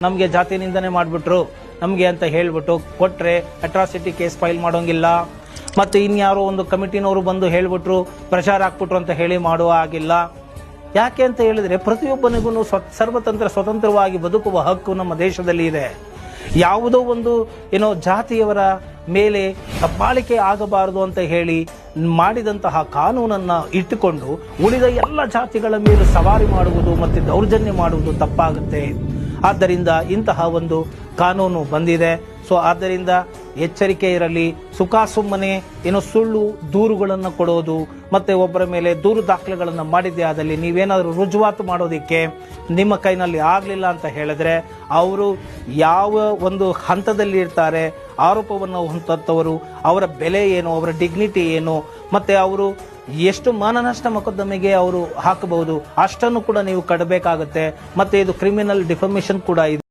ನಮಗೆ ಜಾತಿ ನಿಂದನೆ ಮಾಡ್ಬಿಟ್ರು ನಮಗೆ ಅಂತ ಹೇಳ್ಬಿಟ್ಟು ಕೊಟ್ರೆ ಅಟ್ರಾಸಿಟಿ ಕೇಸ್ ಫೈಲ್ ಮಾಡೋಂಗಿಲ್ಲ. ಮತ್ತೆ ಇನ್ಯಾರೋ ಒಂದು ಕಮಿಟಿನವರು ಬಂದು ಹೇಳ್ಬಿಟ್ರು ಪ್ರಚಾರ ಹಾಕ್ಬಿಟ್ರು ಅಂತ ಹೇಳಿ ಮಾಡುವ ಆಗಿಲ್ಲ. ಯಾಕೆ ಅಂತ ಹೇಳಿದ್ರೆ ಪ್ರತಿಯೊಬ್ಬನಿಗೂ ಸ್ವತಂತ್ರವಾಗಿ ಬದುಕುವ ಹಕ್ಕು ನಮ್ಮ ದೇಶದಲ್ಲಿ ಇದೆ. ಯಾವುದೋ ಒಂದು ಜಾತಿಯವರ ಮೇಲೆ ದಬ್ಬಾಳಿಕೆ ಆಗಬಾರದು ಅಂತ ಹೇಳಿ ಮಾಡಿದಂತಹ ಕಾನೂನನ್ನ ಇಟ್ಟುಕೊಂಡು ಉಳಿದ ಎಲ್ಲ ಜಾತಿಗಳ ಮೇಲೆ ಸವಾರಿ ಮಾಡುವುದು ಮತ್ತೆ ದೌರ್ಜನ್ಯ ಮಾಡುವುದು ತಪ್ಪಾಗುತ್ತೆ. ಆದ್ದರಿಂದ ಇಂತಹ ಒಂದು ಕಾನೂನು ಬಂದಿದೆ. ಸೊ ಆದ್ದರಿಂದ ಎಚ್ಚರಿಕೆ ಇರಲಿ. ಸುಮ್ಮನೆ ಸುಳ್ಳು ದೂರುಗಳನ್ನು ಕೊಡೋದು ಮತ್ತೆ ಒಬ್ಬರ ಮೇಲೆ ದೂರು ದಾಖಲೆಗಳನ್ನು ಮಾಡಿದ್ದೆ ಆದಲ್ಲಿ ನೀವೇನಾದರೂ ರುಜುವಾತು ಮಾಡೋದಿಕ್ಕೆ ನಿಮ್ಮ ಕೈನಲ್ಲಿ ಆಗಲಿಲ್ಲ ಅಂತ ಹೇಳಿದ್ರೆ ಅವರು ಯಾವ ಒಂದು ಹಂತದಲ್ಲಿ ಇರ್ತಾರೆ, ಆರೋಪವನ್ನು ಹೊಂದವರು, ಅವರ ಬೆಲೆ ಏನು, ಅವರ ಡಿಗ್ನಿಟಿ ಏನು, ಮತ್ತೆ ಅವರು ಎಷ್ಟು ಮಾನನಷ್ಟ ಮೊಕದ್ದಮೆಗೆ ಅವರು ಹಾಕಬಹುದು ಅಷ್ಟನ್ನು ಕೂಡ ನೀವು ಕಟ್ಟಬೇಕಾಗುತ್ತೆ. ಮತ್ತೆ ಇದು ಕ್ರಿಮಿನಲ್ ಡಿಫಮೇಷನ್ ಕೂಡ ಇದೆ.